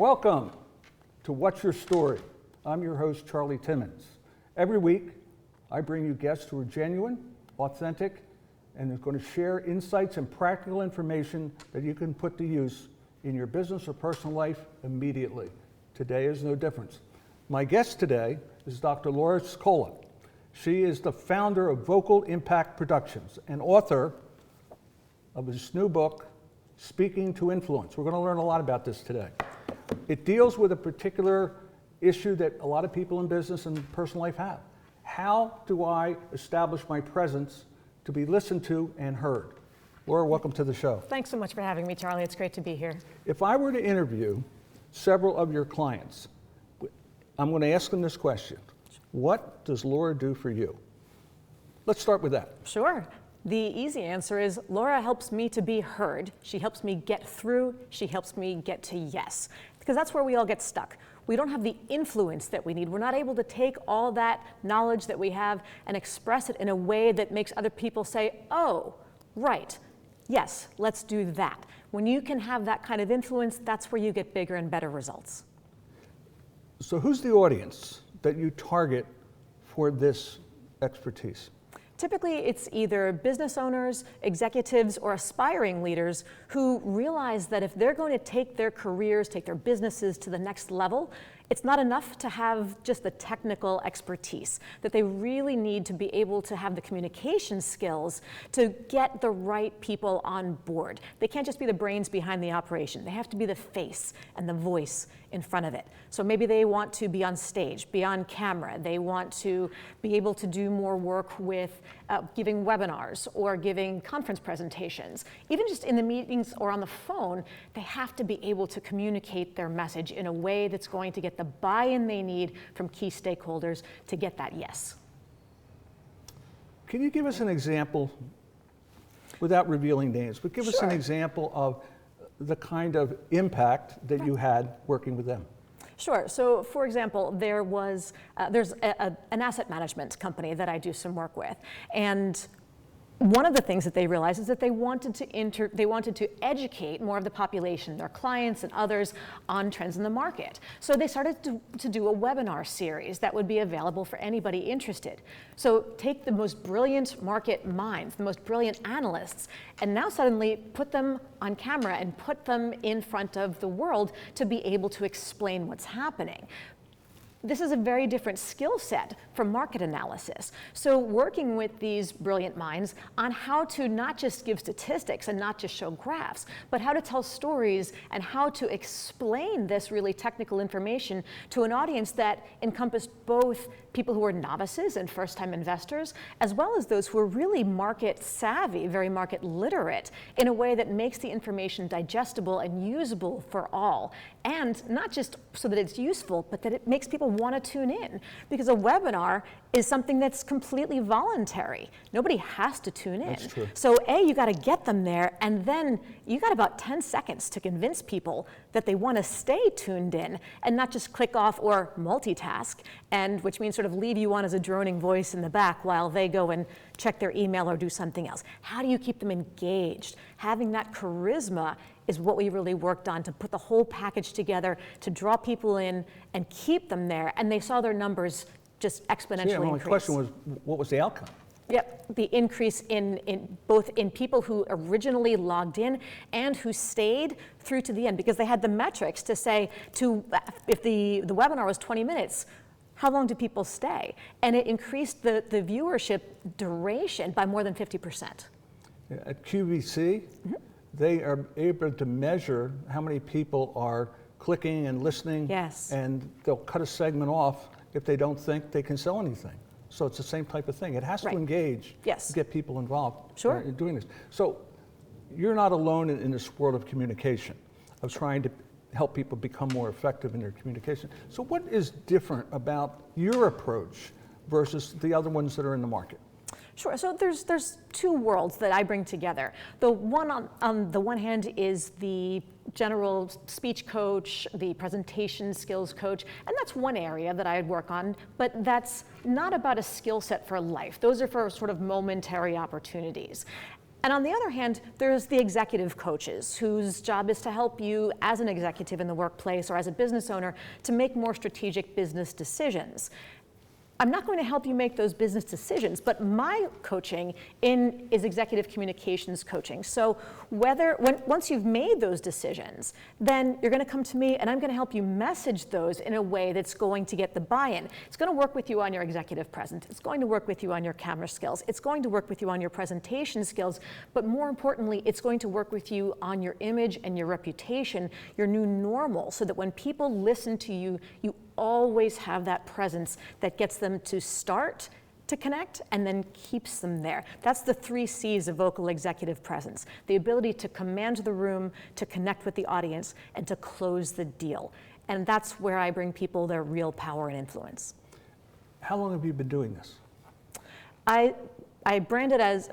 Welcome to What's Your Story? I'm your host, Charley Timmins. Every week, I bring you guests who are genuine, authentic, and are going to share insights and practical information that you can put to use in your business or personal life immediately. Today is no different. My guest today is Dr. Laura Sicola. She is the founder of Vocal Impact Productions and author of his new book, Speaking to Influence. We're going to learn a lot about this today. It deals with a particular issue that a lot of people in business and personal life have. How do I establish my presence to be listened to and heard? Laura, welcome to the show. Thanks so much for having me, Charlie. It's great to be here. If I were to interview several of your clients, I'm going to ask them this question. What does Laura do for you? Let's start with that. Sure. The easy answer is Laura helps me to be heard. She helps me get through. She helps me get to yes. Because that's where we all get stuck. We don't have the influence that we need. We're not able to take all that knowledge that we have and express it in a way that makes other people say, oh, right, yes, let's do that. When you can have that kind of influence, that's where you get bigger and better results. So who's the audience that you target for this expertise? Typically, it's either business owners, executives, or aspiring leaders who realize that if they're going to take their careers, take their businesses to the next level, it's not enough to have just the technical expertise, that they really need to be able to have the communication skills to get the right people on board. They can't just be the brains behind the operation. They have to be the face and the voice in front of it. So maybe they want to be on stage, be on camera. They want to be able to do more work with giving webinars or giving conference presentations. Even just in the meetings or on the phone, they have to be able to communicate their message in a way that's going to get the buy-in they need from key stakeholders to get that yes. Can you give us an example, without revealing names, but give us an example of the kind of impact that you had working with them? Sure. So, for example, there's an asset management company that I do some work with, and one of the things that they realized is that they wanted to educate more of the population, their clients and others, on trends in the market. So they started to do a webinar series that would be available for anybody interested. So take the most brilliant market minds, the most brilliant analysts, and now suddenly put them on camera and put them in front of the world to be able to explain what's happening. This is a very different skill set from market analysis. So working with these brilliant minds on how to not just give statistics and not just show graphs, but how to tell stories and how to explain this really technical information to an audience that encompassed both people who are novices and first-time investors, as well as those who are really market savvy, very market literate, in a way that makes the information digestible and usable for all. And not just so that it's useful, but that it makes people want to tune in. Because a webinar is something that's completely voluntary. Nobody has to tune in. That's true. So you got to get them there, and then you got about 10 seconds to convince people that they want to stay tuned in and not just click off or multitask, and which means sort of leave you on as a droning voice in the back while they go and check their email or do something else. How do you keep them engaged? Having that charisma is what we really worked on, to put the whole package together, to draw people in and keep them there. And they saw their numbers just exponentially increase. My question was, what was the outcome? Yep, the increase in both in people who originally logged in and who stayed through to the end, because they had the metrics to say, if the webinar was 20 minutes, how long do people stay? And it increased the viewership duration by more than 50%. At QVC, they are able to measure how many people are clicking and listening, yes, and they'll cut a segment off if they don't think they can sell anything. So it's the same type of thing. It has to engage, to get people involved in doing this. So you're not alone in this world of communication, of trying to help people become more effective in their communication. So what is different about your approach versus the other ones that are in the market? Sure. So there's two worlds that I bring together. The one on the one hand is the general speech coach, the presentation skills coach, and that's one area that I work on, but that's not about a skill set for life. Those are for sort of momentary opportunities. And on the other hand, there's the executive coaches whose job is to help you as an executive in the workplace or as a business owner to make more strategic business decisions. I'm not going to help you make those business decisions, but my coaching is executive communications coaching. So once you've made those decisions, then you're going to come to me and I'm going to help you message those in a way that's going to get the buy-in. It's going to work with you on your executive presence. It's going to work with you on your camera skills. It's going to work with you on your presentation skills. But more importantly, it's going to work with you on your image and your reputation, your new normal, so that when people listen to you, you always have that presence that gets them to start to connect and then keeps them there. That's the 3 C's of vocal executive presence: the ability to command the room, to connect with the audience, and to close the deal. And that's where I bring people their real power and influence. How long have you been doing this? I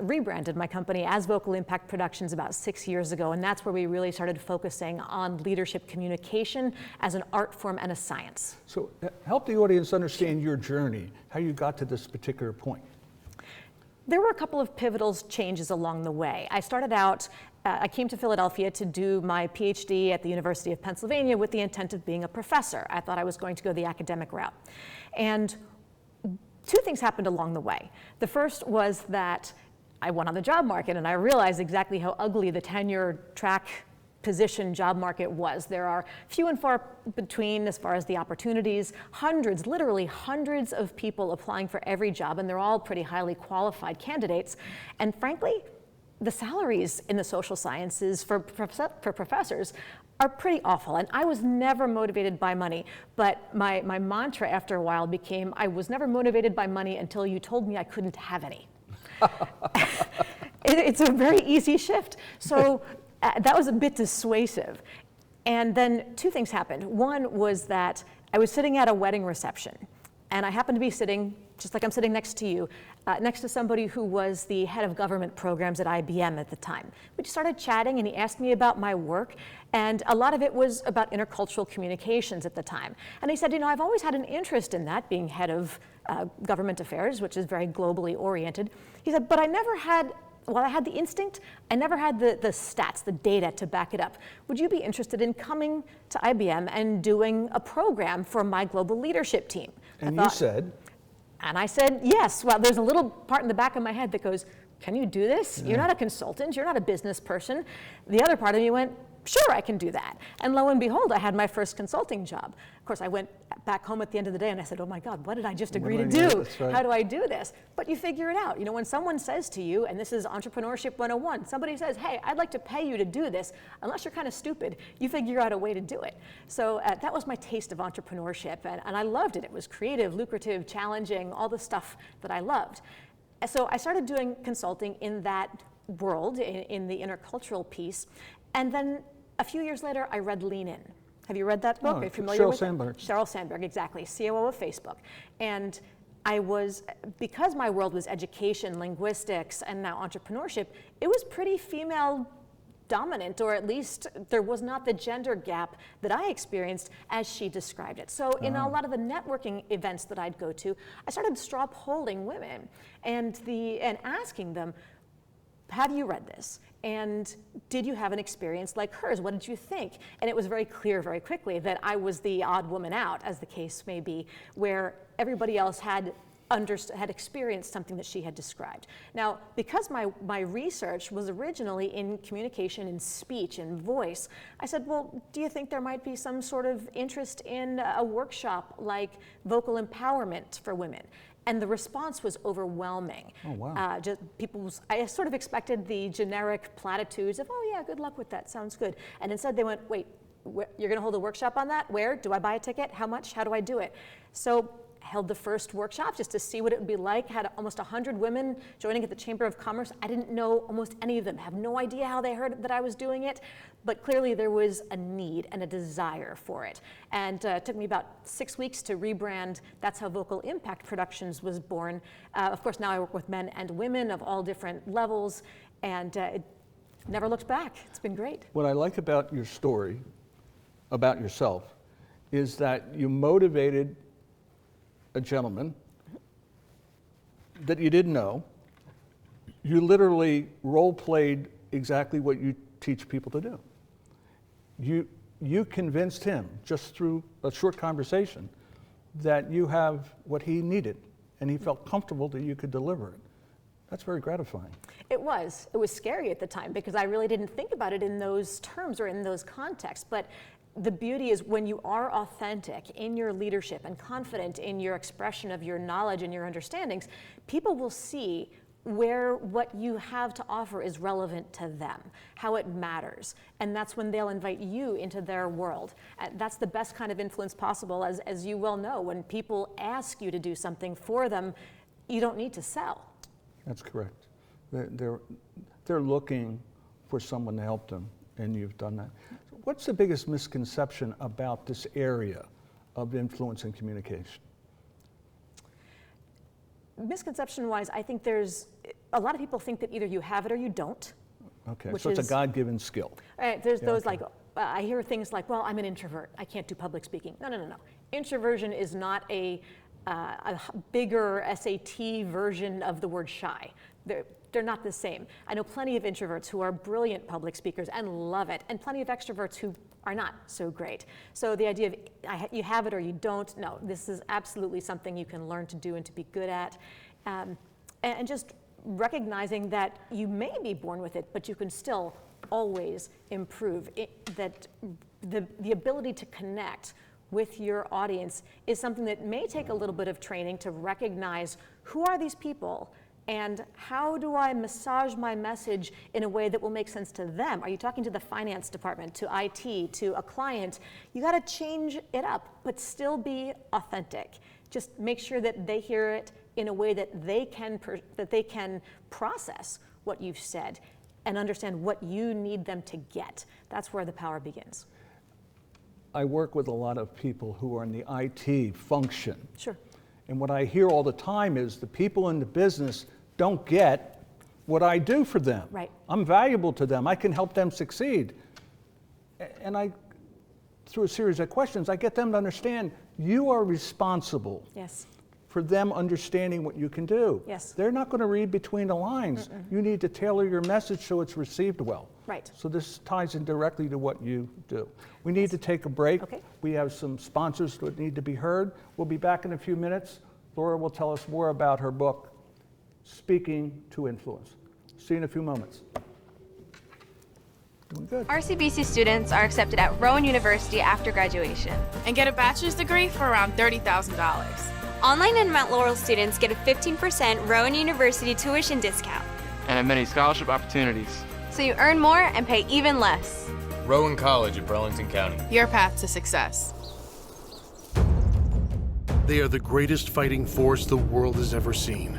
rebranded my company as Vocal Impact Productions about 6 years ago, and that's where we really started focusing on leadership communication as an art form and a science. So help the audience understand your journey, how you got to this particular point. There were a couple of pivotal changes along the way. I started out, I came to Philadelphia to do my PhD at the University of Pennsylvania with the intent of being a professor. I thought I was going to go the academic route. And 2 things happened along the way. The first was that I went on the job market and I realized exactly how ugly the tenure track position job market was. There are few and far between as far as the opportunities, hundreds, literally hundreds of people applying for every job, and they're all pretty highly qualified candidates. And frankly, the salaries in the social sciences for professors are pretty awful. And I was never motivated by money, but my mantra after a while became, I was never motivated by money until you told me I couldn't have any. It's a very easy shift. So that was a bit dissuasive. And then 2 things happened. One was that I was sitting at a wedding reception, and I happened to be sitting, just like I'm sitting next to you, next to somebody who was the head of government programs at IBM at the time. We just started chatting and he asked me about my work, and a lot of it was about intercultural communications at the time. And he said, you know, I've always had an interest in that, being head of government affairs, which is very globally oriented. He said, but I never had, while I had the instinct, I never had the stats, the data to back it up. Would you be interested in coming to IBM and doing a program for my global leadership team? And you said? And I said, yes. Well, there's a little part in the back of my head that goes, can you do this? You're not a consultant, you're not a business person. The other part of me went, sure, I can do that. And lo and behold, I had my first consulting job. Of course, I went back home at the end of the day and I said, oh my God, what did I just agree to do? Right. How do I do this? But you figure it out. You know, when someone says to you, and this is Entrepreneurship 101, somebody says, hey, I'd like to pay you to do this, unless you're kind of stupid, you figure out a way to do it. So that was my taste of entrepreneurship, and I loved it. It was creative, lucrative, challenging, all the stuff that I loved. So I started doing consulting in that world, in the intercultural piece, and then a few years later, I read Lean In. Have you read that book? No, Are you familiar Sheryl with Sandberg. it? Sheryl Sandberg, exactly, COO of Facebook. And I was, because my world was education, linguistics, and now entrepreneurship, it was pretty female dominant, or at least there was not the gender gap that I experienced as she described it. So in a lot of the networking events that I'd go to, I started straw polling women and asking them, have you read this? And did you have an experience like hers? What did you think? And it was very clear very quickly that I was the odd woman out, as the case may be, where everybody else had experienced something that she had described. Now, because my research was originally in communication and speech and voice, I said, well, do you think there might be some sort of interest in a workshop like vocal empowerment for women? And the response was overwhelming. Oh, wow. I sort of expected the generic platitudes of, oh yeah, good luck with that, sounds good. And instead they went, wait, you're gonna hold a workshop on that? Where? Do I buy a ticket? How much? How do I do it? So I held the first workshop just to see what it would be like. Had almost 100 women joining at the Chamber of Commerce. I didn't know almost any of them, have no idea how they heard that I was doing it, but clearly there was a need and a desire for it. And it took me about 6 weeks to rebrand. That's how Vocal Impact Productions was born. Of course, now I work with men and women of all different levels, and it never looked back. It's been great. What I like about your story, about yourself, is that you motivated a gentleman that you didn't know. You literally role-played exactly what you teach people to do. You convinced him, just through a short conversation, that you have what he needed, and he felt comfortable that you could deliver it. That's very gratifying. It was. It was scary at the time because I really didn't think about it in those terms or in those contexts. But the beauty is when you are authentic in your leadership and confident in your expression of your knowledge and your understandings, people will see where what you have to offer is relevant to them, how it matters. And that's when they'll invite you into their world. And that's the best kind of influence possible, as you well know. When people ask you to do something for them, you don't need to sell. That's correct. They're looking for someone to help them, and you've done that. What's the biggest misconception about this area of influence and communication? Misconception-wise, I think there's a lot of people think that either you have it or you don't. Okay, so it's a God-given skill. Right, there's those like, I hear things like, well, I'm an introvert. I can't do public speaking. No. Introversion is not a bigger SAT version of the word shy. They're not the same. I know plenty of introverts who are brilliant public speakers and love it, and plenty of extroverts who are not so great. So the idea of you have it or you don't, no, this is absolutely something you can learn to do and to be good at. And just recognizing that you may be born with it, but you can still always improve. That the ability to connect with your audience is something that may take a little bit of training to recognize who are these people and how do I massage my message in a way that will make sense to them? Are you talking to the finance department, to IT, to a client? You gotta change it up, but still be authentic. Just make sure that they hear it in a way that they can process what you've said and understand what you need them to get. That's where the power begins. I work with a lot of people who are in the IT function. Sure. And what I hear all the time is the people in the business don't get what I do for them. Right. I'm valuable to them. I can help them succeed. And through a series of questions, I get them to understand you are responsible. Yes. For them understanding what you can do. Yes. They're not going to read between the lines. You need to tailor your message so it's received well. Right. So this ties in directly to what you do. We need to take a break. Okay. We have some sponsors that need to be heard. We'll be back in a few minutes. Laura will tell us more about her book, Speaking to Influence. See you in a few moments. Doing good. RCBC students are accepted at Rowan University after graduation. And get a bachelor's degree for around $30,000. Online and Mount Laurel students get a 15% Rowan University tuition discount. And have many scholarship opportunities. So you earn more and pay even less. Rowan College of Burlington County. Your path to success. They are the greatest fighting force the world has ever seen.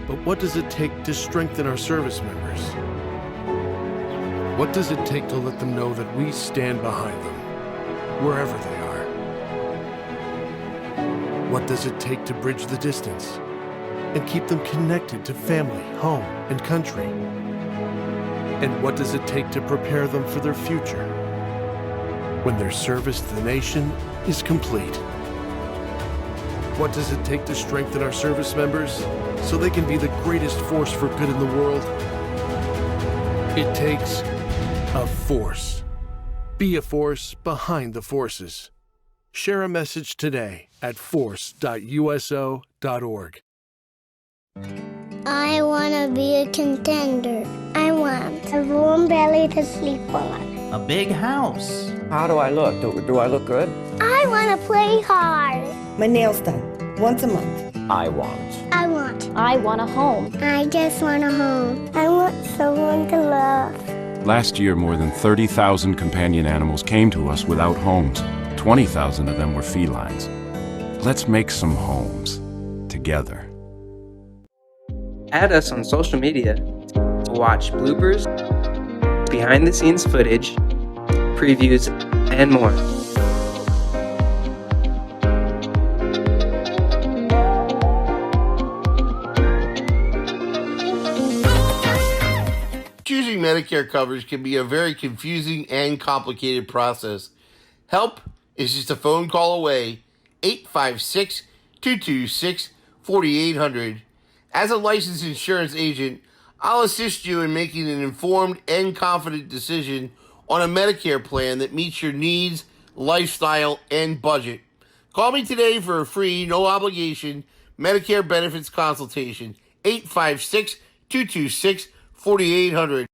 But what does it take to strengthen our service members? What does it take to let them know that we stand behind them, wherever they are? What does it take to bridge the distance and keep them connected to family, home, and country? And what does it take to prepare them for their future when their service to the nation is complete? What does it take to strengthen our service members so they can be the greatest force for good in the world? It takes a force. Be a force behind the forces. Share a message today at force.uso.org. I want to be a contender. I want a warm belly to sleep on. A big house. How do I look? Do I look good? I want to play hard. My nails done once a month. I want a home. I just want a home. I want someone to love. Last year, more than 30,000 companion animals came to us without homes. 20,000 of them were felines. Let's make some homes together. Add us on social media to watch bloopers, behind-the-scenes footage, previews, and more. Choosing Medicare coverage can be a very confusing and complicated process. Help is just a phone call away. 856-226-4800. As a licensed insurance agent, I'll assist you in making an informed and confident decision on a Medicare plan that meets your needs, lifestyle, and budget. Call me today for a free, no obligation Medicare benefits consultation. 856-226-4800.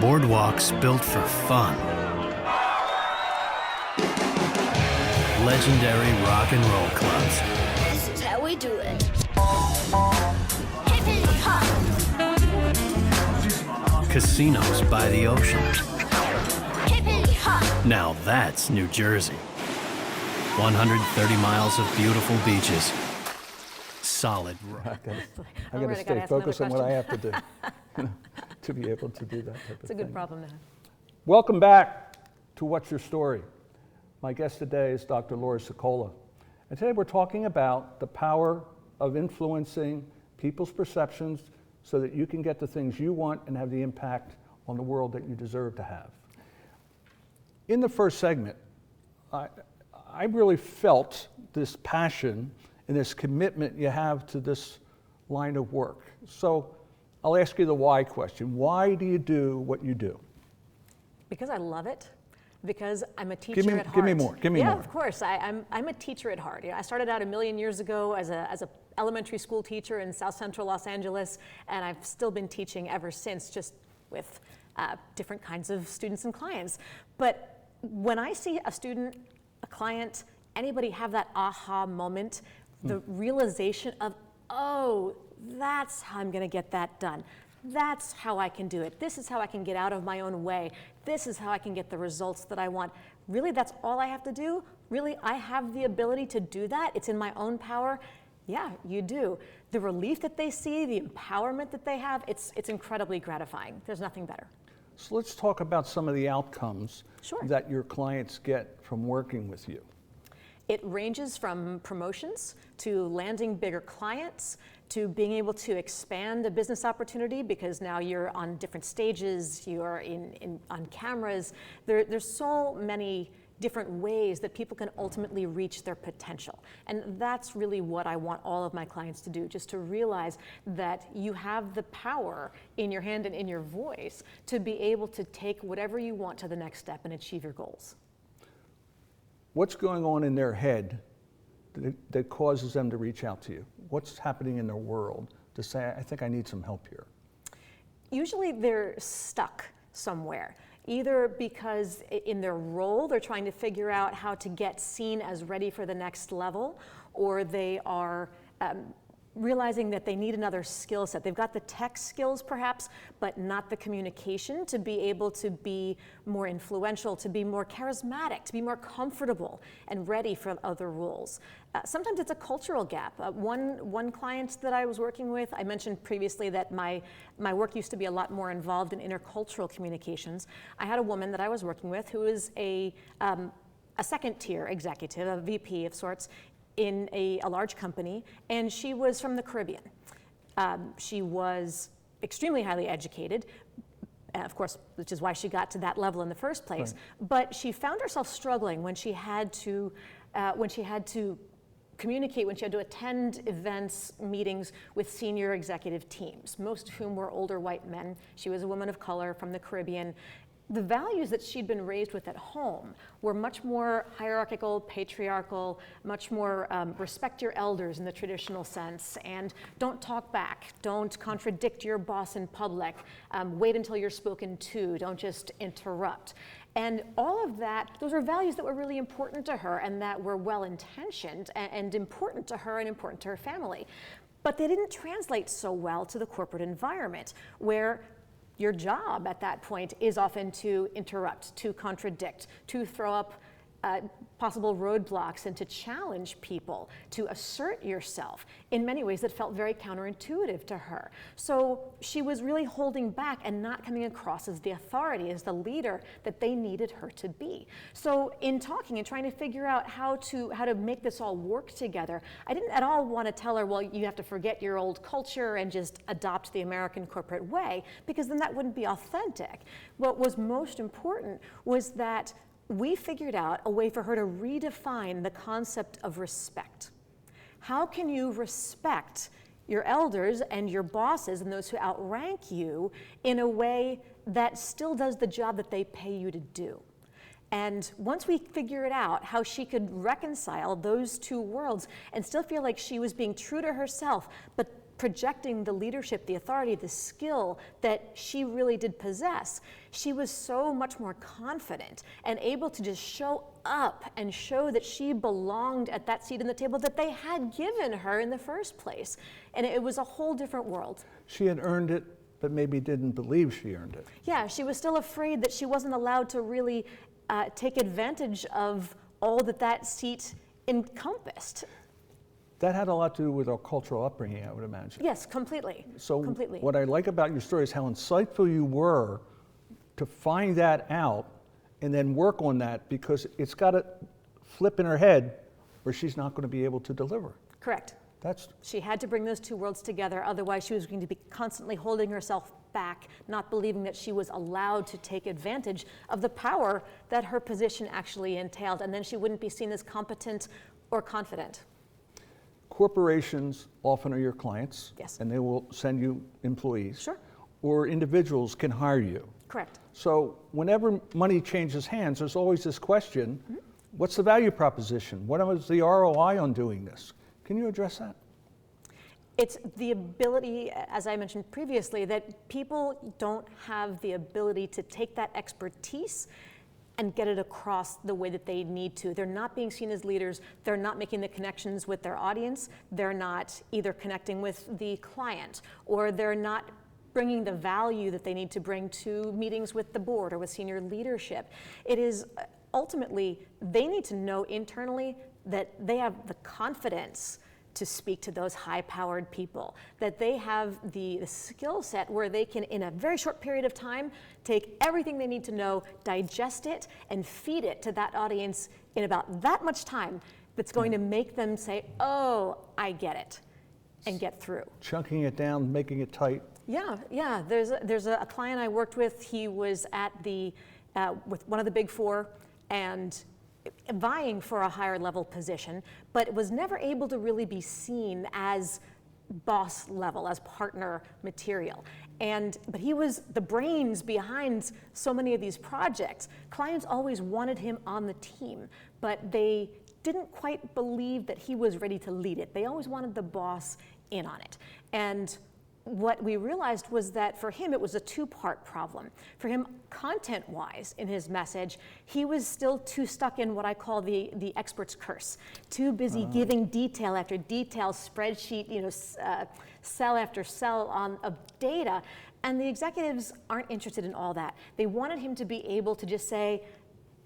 Boardwalks built for fun. Legendary rock and roll clubs. This is how we do it. Casinos by the ocean. Now that's New Jersey. 130 miles of beautiful beaches. Solid rock. I got to stay focused on what I have to do to be able to do that type of thing. It's a good problem to have. Welcome back to What's Your Story? My guest today is Dr. Laura Sicola. And today we're talking about the power of influencing people's perceptions so that you can get the things you want and have the impact on the world that you deserve to have. In the first segment, I really felt this passion and this commitment you have to this line of work. So I'll ask you the why question. Why do you do what you do? Because I love it. Because I'm a teacher at heart. Give me more. Yeah, of course. I'm a teacher at heart. You know, I started out a million years ago as a elementary school teacher in South Central Los Angeles, and I've still been teaching ever since, just with different kinds of students and clients. But when I see a student, a client, anybody have that aha moment, the realization of, oh, that's how I'm going to get that done. That's how I can do it. This is how I can get out of my own way. This is how I can get the results that I want. Really, that's all I have to do? Really, I have the ability to do that? It's in my own power? Yeah, you do. The relief that they see, the empowerment that they have, it's incredibly gratifying. There's nothing better. So let's talk about some of the outcomes that your clients get from working with you. It ranges from promotions to landing bigger clients to being able to expand a business opportunity because now you're on different stages, you're on cameras. There's so many different ways that people can ultimately reach their potential. And that's really what I want all of my clients to do, just to realize that you have the power in your hand and in your voice to be able to take whatever you want to the next step and achieve your goals. What's going on in their head that causes them to reach out to you? What's happening in their world to say, I think I need some help here? Usually they're stuck somewhere, either because in their role they're trying to figure out how to get seen as ready for the next level, or they are realizing that they need another skill set. They've got the tech skills perhaps, but not the communication to be able to be more influential, to be more charismatic, to be more comfortable and ready for other roles. Sometimes it's a cultural gap. One client that I was working with, I mentioned previously that my work used to be a lot more involved in intercultural communications. I had a woman that I was working with who is a second tier executive, a VP of sorts, in a large company, and she was from the Caribbean. She was extremely highly educated, of course, which is why she got to that level in the first place. Right. But she found herself struggling when she had to communicate, when she had to attend events, meetings with senior executive teams, most of whom were older white men. She was a woman of color from the Caribbean. The values that she'd been raised with at home were much more hierarchical, patriarchal, much more respect your elders in the traditional sense, and don't talk back, don't contradict your boss in public, wait until you're spoken to, don't just interrupt. And all of that, those are values that were really important to her and that were well-intentioned and important to her and important to her family. But they didn't translate so well to the corporate environment, where your job at that point is often to interrupt, to contradict, to throw up possible roadblocks and to challenge people, to assert yourself in many ways that felt very counterintuitive to her. So she was really holding back and not coming across as the authority, as the leader that they needed her to be. So in talking and trying to figure out how to make this all work together, I didn't at all want to tell her, well, you have to forget your old culture and just adopt the American corporate way, because then that wouldn't be authentic. What was most important was that we figured out a way for her to redefine the concept of respect. How can you respect your elders and your bosses and those who outrank you in a way that still does the job that they pay you to do? And once we figured out how she could reconcile those two worlds and still feel like she was being true to herself, but projecting the leadership, the authority, the skill that she really did possess, she was so much more confident and able to just show up and show that she belonged at that seat in the table that they had given her in the first place. And it was a whole different world. She had earned it, but maybe didn't believe she earned it. Yeah, she was still afraid that she wasn't allowed to really take advantage of all that that seat encompassed. That had a lot to do with our cultural upbringing, I would imagine. Yes, completely. So completely. What I like about your story is how insightful you were to find that out and then work on that, because it's got to flip in her head or she's not going to be able to deliver. Correct. She had to bring those two worlds together, otherwise she was going to be constantly holding herself back, not believing that she was allowed to take advantage of the power that her position actually entailed, and then she wouldn't be seen as competent or confident. Corporations often are your clients. Yes. And they will send you employees. Sure. Or individuals can hire you. Correct. So whenever money changes hands, there's always this question, what's the value proposition? What was the ROI on doing this? Can you address that? It's the ability, as I mentioned previously, that people don't have the ability to take that expertise and get it across the way that they need to. They're not being seen as leaders. They're not making the connections with their audience. They're not either connecting with the client, or they're not bringing the value that they need to bring to meetings with the board or with senior leadership. It is ultimately, they need to know internally that they have the confidence to speak to those high-powered people, that they have the skill set where they can, in a very short period of time, take everything they need to know, digest it, and feed it to that audience in about that much time that's going to make them say, oh, I get it, and get through. Chunking it down, making it tight. Yeah. There's a client I worked with. He was at with one of the big four, and vying for a higher level position, but was never able to really be seen as boss level, as partner material. But he was the brains behind so many of these projects. Clients always wanted him on the team, but they didn't quite believe that he was ready to lead it. They always wanted the boss in on it. And what we realized was that for him, it was a two-part problem. For him, content-wise, in his message, he was still too stuck in what I call the expert's curse. Too busy giving detail after detail, spreadsheet, cell after cell of data. And the executives aren't interested in all that. They wanted him to be able to just say,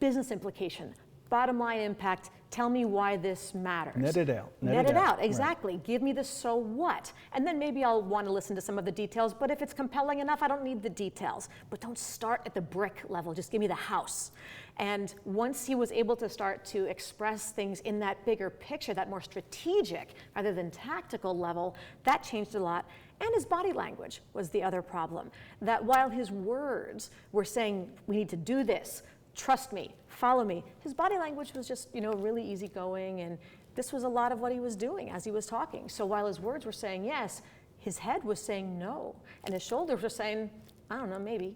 business implication, bottom line impact, tell me why this matters. Net it out. Net it out, exactly. Right. Give me the so what. And then maybe I'll want to listen to some of the details, but if it's compelling enough, I don't need the details. But don't start at the brick level, just give me the house. And once he was able to start to express things in that bigger picture, that more strategic rather than tactical level, that changed a lot. And his body language was the other problem. That while his words were saying, we need to do this, trust me, follow me, his body language was just, really easygoing, and this was a lot of what he was doing as he was talking. So while his words were saying yes, his head was saying no, and his shoulders were saying, I don't know, maybe,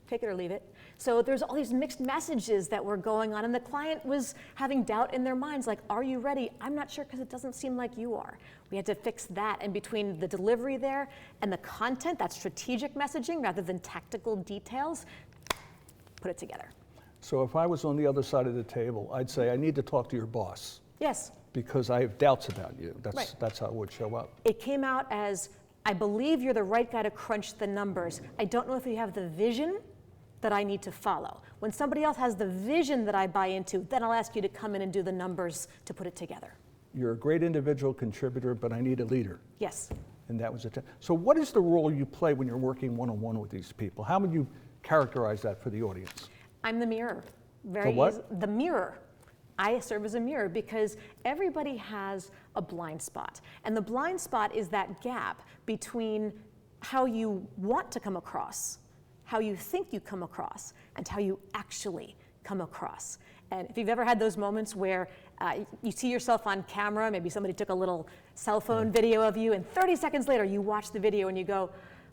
take it or leave it. So there's all these mixed messages that were going on, and the client was having doubt in their minds, like, are you ready? I'm not sure because it doesn't seem like you are. We had to fix that, and between the delivery there and the content, that strategic messaging rather than tactical details, put it together. So if I was on the other side of the table, I'd say, I need to talk to your boss. Yes. Because I have doubts about you. Right. That's how it would show up. It came out as, I believe you're the right guy to crunch the numbers. I don't know if you have the vision that I need to follow. When somebody else has the vision that I buy into, then I'll ask you to come in and do the numbers to put it together. You're a great individual contributor, but I need a leader. Yes. And that was it. So what is the role you play when you're working one-on-one with these people? How would you characterize that for the audience? I'm the mirror. The what? The mirror. I serve as a mirror because everybody has a blind spot. And the blind spot is that gap between how you want to come across, how you think you come across, and how you actually come across. And if you've ever had those moments where you see yourself on camera, maybe somebody took a little cell phone video of you, and 30 seconds later you watch the video and you go,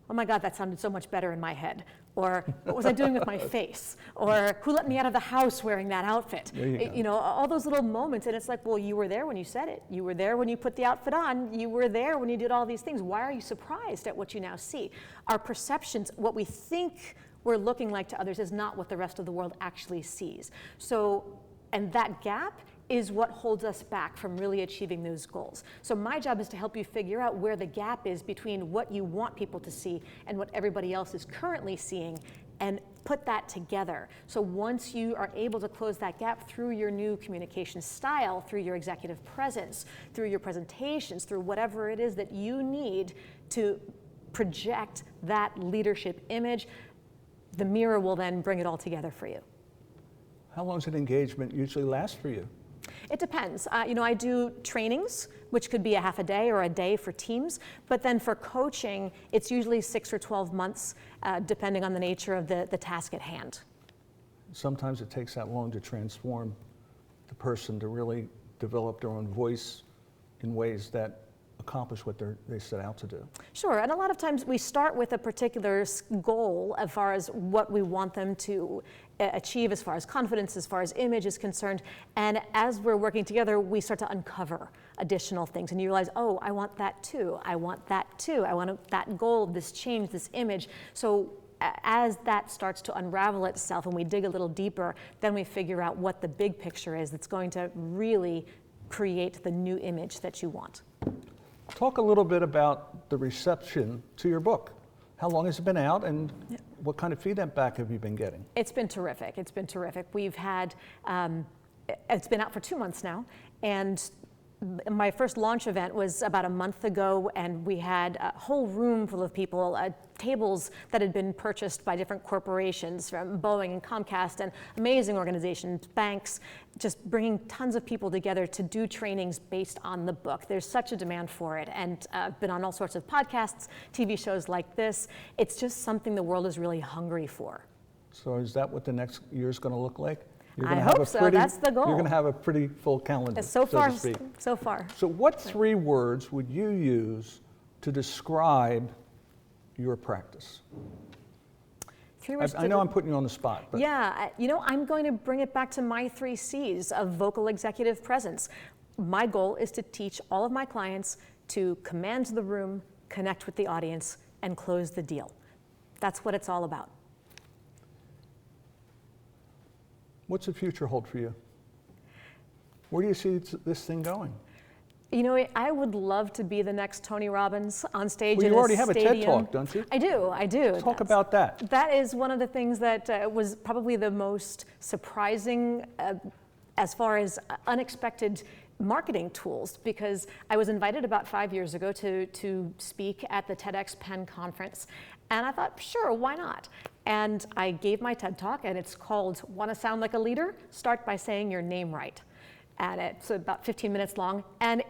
oh my God, that sounded so much better in my head. Or what was I doing with my face? Or who let me out of the house wearing that outfit? You know, all those little moments, and it's like, well, you were there when you said it. You were there when you put the outfit on. You were there when you did all these things. Why are you surprised at what you now see? Our perceptions, what we think we're looking like to others, is not what the rest of the world actually sees. So, and that gap is what holds us back from really achieving those goals. So my job is to help you figure out where the gap is between what you want people to see and what everybody else is currently seeing, and put that together. So once you are able to close that gap through your new communication style, through your executive presence, through your presentations, through whatever it is that you need to project that leadership image, the mirror will then bring it all together for you. How long does an engagement usually last for you? It depends. You know, I do trainings, which could be a half a day or a day for teams, but then for coaching, it's usually 6 or 12 months, depending on the nature of the task at hand. Sometimes it takes that long to transform the person to really develop their own voice in ways that accomplish what they set out to do. Sure, and a lot of times we start with a particular goal as far as what we want them to achieve, as far as confidence, as far as image is concerned, and as we're working together, we start to uncover additional things, and you realize, oh, I want that too, I want that too, I want that goal, this change, this image. So as that starts to unravel itself and we dig a little deeper, then we figure out what the big picture is that's going to really create the new image that you want. Talk a little bit about the reception to your book. How long has it been out, and what kind of feedback have you been getting? It's been terrific. It's been terrific. We've had, it's been out for 2 months now, and my first launch event was about a month ago, and we had a whole room full of people, tables that had been purchased by different corporations, from Boeing and Comcast and amazing organizations, banks, just bringing tons of people together to do trainings based on the book. There's such a demand for it, and I've been on all sorts of podcasts, TV shows like this. It's just something the world is really hungry for. So is that what the next year is going to look like? I hope so. That's the goal. You're going to have a pretty full calendar, so far, to speak. So far. So what 3 words would you use to describe your practice? 3 words. I know I'm putting you on the spot. But yeah, you know, I'm going to bring it back to my 3 C's of vocal executive presence. My goal is to teach all of my clients to command the room, connect with the audience, and close the deal. That's what it's all about. What's the future hold for you? Where do you see this thing going? You know, I would love to be the next Tony Robbins on stage in a stadium. Well, you already have a TED Talk, don't you? I do. Talk about that. That is one of the things that was probably the most surprising as far as unexpected marketing tools, because I was invited about 5 years ago to speak at the TEDx Penn conference, and I thought, sure, why not? And I gave my TED Talk, and it's called Want to Sound Like a Leader? Start by saying your name right. And it's about 15 minutes long, and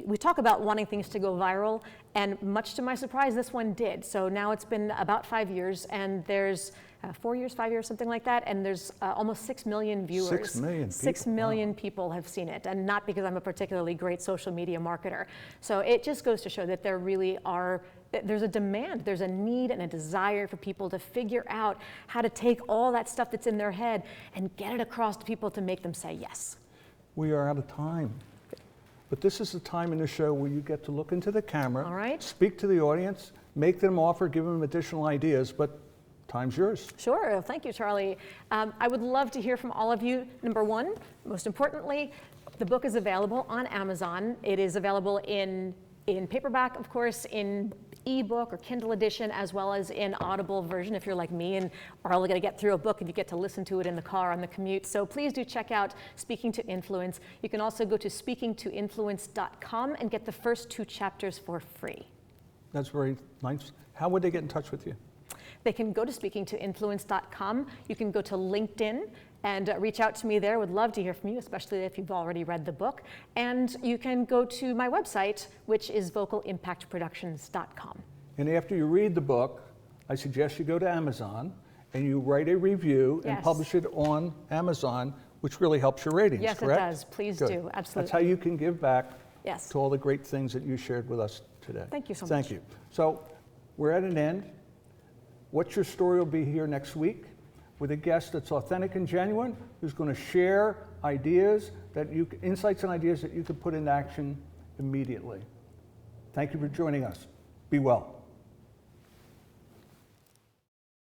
we talk about wanting things to go viral, and much to my surprise, this one did. So now it's been about 5 years, and there's 4 years, 5 years, something like that, and there's almost 6 million viewers. 6 million people. 6 million people have seen it, and not because I'm a particularly great social media marketer. So it just goes to show that there really are, there's a demand, there's a need and a desire for people to figure out how to take all that stuff that's in their head and get it across to people to make them say yes. We are out of time. But this is the time in the show where you get to look into the camera, all right, speak to the audience, make them offer, give them additional ideas, but time's yours. Sure, thank you, Charlie. I would love to hear from all of you. Number one, most importantly, the book is available on Amazon. It is available in paperback, of course, in ebook or Kindle edition, as well as in Audible version if you're like me and are only going to get through a book and you get to listen to it in the car on the commute. So please do check out Speaking to Influence. You can also go to speakingtoinfluence.com and get the first 2 chapters for free. That's very nice. How would they get in touch with you? They can go to speakingtoinfluence.com. You can go to LinkedIn and reach out to me there. Would love to hear from you, especially if you've already read the book. And you can go to my website, which is vocalimpactproductions.com. And after you read the book, I suggest you go to Amazon and you write a review and publish it on Amazon, which really helps your ratings, yes, correct? It does. Please Good. do. Absolutely. That's how you can give back Yes. to all the great things that you shared with us today. Thank you so much. Thank you. So we're at an end. What's Your Story will be here next week with a guest that's authentic and genuine, who's going to share ideas insights and ideas that you could put into action immediately. Thank you for joining us. Be well.